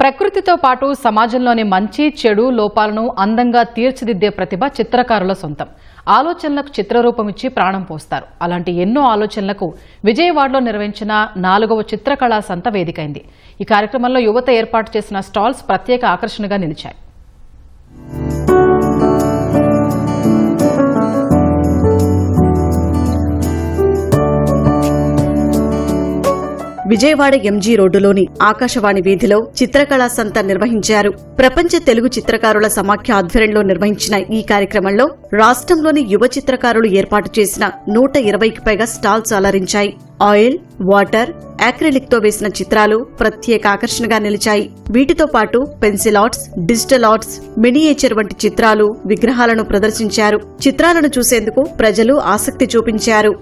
ప్రకృతితో పాటు సమాజంలోని మంచి చెడు లోపాలను అందంగా తీర్చిదిద్దే ప్రతిభ చిత్రకారుల సొంతం. ఆలోచనలకు చిత్రరూపమిచ్చి ప్రాణం పోస్తారు. అలాంటి ఎన్నో ఆలోచనలకు విజయవాడలో నిర్వహించిన 4వ చిత్రకళా సంత వేదికైంది. ఈ కార్యక్రమంలో యువత ఏర్పాటు చేసిన స్టాల్స్ ప్రత్యేక ఆకర్షణగా నిలిచాయి. విజయవాడ ఎంజీ రోడ్డులోని ఆకాశవాణి వీధిలో చిత్రకళా సంత నిర్వహించారు. ప్రపంచ తెలుగు చిత్రకారుల సమాఖ్య ఆధ్వర్యంలో నిర్వహించిన ఈ కార్యక్రమంలో రాష్ట్రంలోని యువ చిత్రకారులు ఏర్పాటు చేసిన 120కి పైగా స్టాల్స్ అలరించాయి. ఆయిల్, వాటర్, యాక్రిలిక్ తో వేసిన చిత్రాలు ప్రత్యేక ఆకర్షణగా నిలిచాయి. వీటితో పాటు pencil arts, digital arts, miniature వంటి చిత్రాలు, విగ్రహాలను ప్రదర్శించారు. చిత్రాలను చూసేందుకు ప్రజలు ఆసక్తి చూపించారు.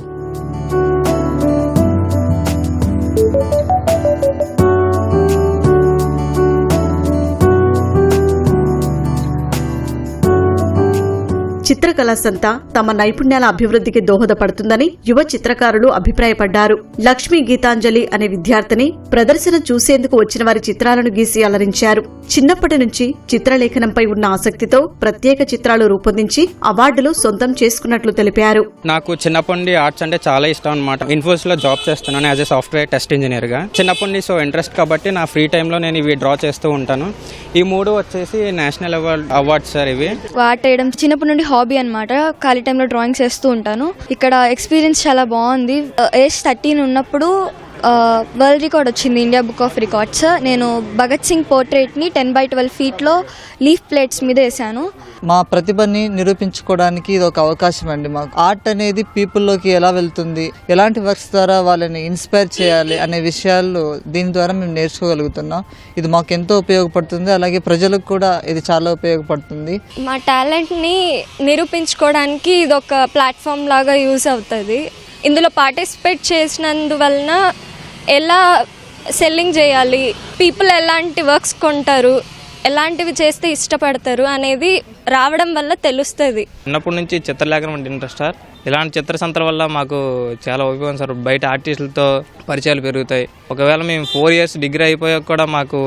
చిత్రకళా సంత తమ నైపుణ్యాల అభివృద్ధికి దోహదపడుతుందని యువ చిత్రకారులు అభిప్రాయపడ్డారు. లక్ష్మీ గీతాంజలి అనే విద్యార్థిని ప్రదర్శన చూసేందుకు వచ్చిన వారి చిత్రాలను గీసి అలరించారు. చిన్నప్పటి నుంచి చిత్రలేఖనంపై ఉన్న ఆసక్తితో ప్రత్యేక చిత్రాలు రూపొందించి అవార్డులు సొంతం చేసుకున్నట్లు తెలిపారు. నాకు చిన్నప్పటి నుండి ఆర్ట్స్ అంటే చాలా ఇష్టం అన్నమాట. ఇన్ఫోసిస్ లో జాబ్ చేస్తున్నాను as a software test engineer గా. చిన్నప్పటి నుంచి ఇంట్రెస్ట్ కాబట్టి నా ఫ్రీ టైమ్ లో నేను ఇవి డ్రా చేస్తూ ఉంటాను. ఈ 3 వచ్చేసి నేషనల్ అవార్డ్స్ సార్. ఇవి ఆర్ట్ వేయడం చిన్నప్పటి నుండి హాబీ అనమాట. ఖాళీ టైంలో డ్రాయింగ్స్ వేస్తూ ఉంటాను. ఇక్కడ ఎక్స్పీరియన్స్ చాలా బాగుంది. ఏజ్ 13 ఉన్నప్పుడు వరల్డ్ రికార్డ్ వచ్చింది ఇండియా బుక్ ఆఫ్ రికార్డ్స్. నేను భగత్ సింగ్ పోర్ట్రేట్ని 10x12 ఫీట్లో లీఫ్ ప్లేట్స్ మీద వేసాను. మా ప్రతిభని నిరూపించుకోవడానికి ఇది ఒక అవకాశం అండి. మాకు ఆర్ట్ అనేది పీపుల్లోకి ఎలా వెళ్తుంది, ఎలాంటి వర్క్స్ ద్వారా వాళ్ళని ఇన్స్పైర్ చేయాలి అనే విషయాలు దీని ద్వారా మేము నేర్చుకోగలుగుతున్నాం. ఇది మాకు ఎంతో ఉపయోగపడుతుంది. అలాగే ప్రజలకు కూడా ఇది చాలా ఉపయోగపడుతుంది. మా టాలెంట్ని నిరూపించుకోవడానికి ఇది ఒక ప్లాట్ఫామ్ లాగా యూజ్ అవుతుంది. ఇందులో పార్టిసిపేట్ చేసినందువలన ఎలా సెల్లింగ్ చేయాలి, పీపుల్ ఎలాంటి వర్క్స్ కొంటారు, ఎలాంటివి చేస్తే ఇష్టపడతారు అనేది రావడం వల్ల తెలుస్తుంది. చిన్నప్పటి నుంచి చిత్రలేఖనం అంటే ఇంట్రెస్ట్ సార్. ఇలాంటి చిత్ర సంతల వల్ల మాకు చాలా ఉపయోగం సార్. బయట ఆర్టిస్టులతో పరిచయాలు పెరుగుతాయి. ఒకవేళ మేము 4 ఇయర్స్ డిగ్రీ అయిపోయాక కూడా మాకు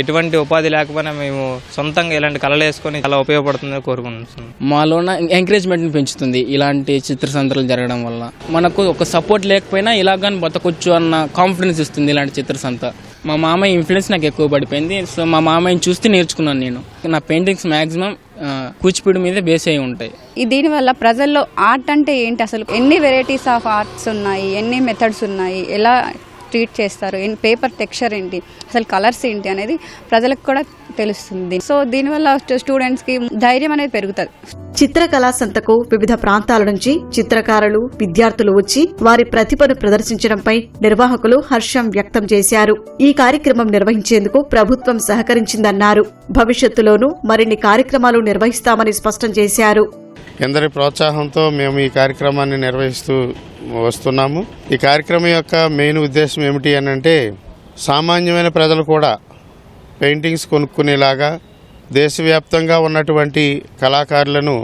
ఎటువంటి ఉపాధి లేకపోయినా మేము సొంతంగా ఇలాంటి కళలు వేసుకొని చాలా ఉపయోగపడుతుందని కోరుకుంటున్నాం. మాలో ఎంకరేజ్మెంట్ని పెంచుతుంది ఇలాంటి చిత్ర సంతలు జరగడం వల్ల. మనకు ఒక సపోర్ట్ లేకపోయినా ఇలాగని బతకొచ్చు అన్న కాన్ఫిడెన్స్ ఇస్తుంది ఇలాంటి చిత్ర సంత. మా మామయ్య ఇన్ఫ్లుయెన్స్ నాకు ఎక్కువ పడిపోయింది. సో మా మామయ్యని చూస్తే నేర్చుకున్నాను నేను. నా పెయింటింగ్స్ మ్యాక్సిమం కూచిపూడి మీద బేస్ అయి ఉంటాయి. దీనివల్ల ప్రజల్లో ఆర్ట్ అంటే ఏంటి, అసలు ఎన్ని వెరైటీస్ ఆఫ్ ఆర్ట్స్ ఉన్నాయి, ఎన్ని మెథడ్స్ ఉన్నాయి, ఎలా ట్రీట్ చేస్తారు, పేపర్ టెక్స్చర్ ఏంటి, అసలు కలర్స్ ఏంటి అనేది ప్రజలకు కూడా తెలుస్తుంది. సో దీనివల్ల స్టూడెంట్స్కి ధైర్యం అనేది పెరుగుతుంది. చిత్రకళా సంతకు వివిధ ప్రాంతాల నుంచి చిత్రకారులు, విద్యార్థులు వచ్చి వారి ప్రతిభను ప్రదర్శించడంపై నిర్వాహకులు హర్షం వ్యక్తం చేశారు. ఈ కార్యక్రమం నిర్వహించేందుకు ప్రభుత్వం సహకరించిందన్నారు. భవిష్యత్తులోనూ మరిన్ని కార్యక్రమాలు నిర్వహిస్తామని స్పష్టం చేశారు. ఎందరి ప్రోత్సాహంతో మేము ఈ కార్యక్రమాన్ని నిర్వహిస్తూ వస్తున్నాము. ఈ కార్యక్రమం యొక్క మెయిన్ ఉద్దేశం ఏమిటి అనంటే, సామాన్యమైన ప్రజలు కూడా పెయింటింగ్స్ కొనుక్కునేలాగా దేశవ్యాప్తంగా ఉన్నటువంటి కళాకారులను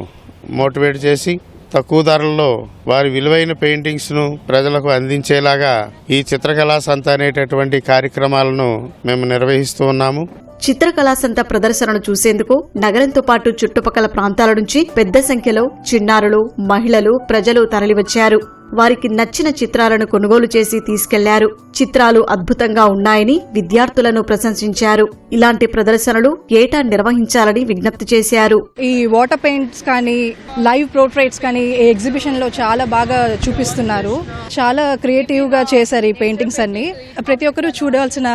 మోటివేట్ చేసి తక్కువ ధరల్లో వారి విలువైన పెయింటింగ్స్ను ప్రజలకు అందించేలాగా ఈ చిత్రకళా సంత అనేటటువంటి కార్యక్రమాలను మేము నిర్వహిస్తూ ఉన్నాము. చిత్రకళా సంత ప్రదర్శనను చూసేందుకు నగరంతో పాటు చుట్టుపక్కల ప్రాంతాల నుంచి పెద్ద సంఖ్యలో చిన్నారులు, మహిళలు, ప్రజలు తరలివచ్చారు. వారికి నచ్చిన చిత్రాలను కొనుగోలు చేసి తీసుకెళ్లారు. చిత్రాలు అద్భుతంగా ఉన్నాయని విద్యార్థులను ప్రశంసించారు. ఇలాంటి ప్రదర్శనలు ఏటా నిర్వహించాలని విజ్ఞప్తి చేశారు. ఈ వాటర్ పెయింట్స్ కానీ, లైవ్ పోర్ట్రేట్స్ కానీ ఎగ్జిబిషన్ లో చాలా బాగా చూపిస్తున్నారు. చాలా క్రియేటివ్ గా చేశారు ఈ పెయింటింగ్స్ అన్ని. ప్రతి ఒక్కరూ చూడాల్సిన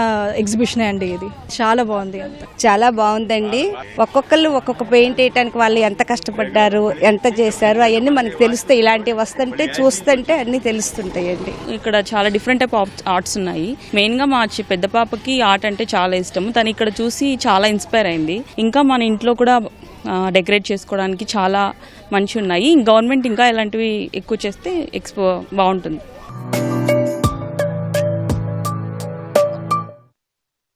ఎగ్జిబిషన్ అండి ఇది. చాలా బాగుంది. చాలా బాగుందండి. ఒక్కొక్కరు ఒక్కొక్క పెయింట్ వేయడానికి వాళ్ళు ఎంత కష్టపడ్డారు, ఎంత చేశారు అవన్నీ మనకు తెలుస్తాయి. ఇలాంటివి వస్తుంటే చూస్తుంటే అన్ని తెలుస్తుంటాయండి. ఇక్కడ చాలా డిఫరెంట్ టైప్ ఆఫ్ ఆర్ట్స్ ఉన్నాయి. మెయిన్ గా మా పెద్ద పాపకి ఆర్ట్ అంటే చాలా ఇష్టం. తను ఇక్కడ చూసి చాలా ఇన్స్పైర్ అయింది. ఇంకా మన ఇంట్లో కూడా డెకరేట్ చేసుకోవడానికి చాలా మంచి ఉన్నాయి. గవర్నమెంట్ ఇంకా ఇలాంటివి ఎక్కువ చేస్తే ఎక్స్పో బాగుంటుంది.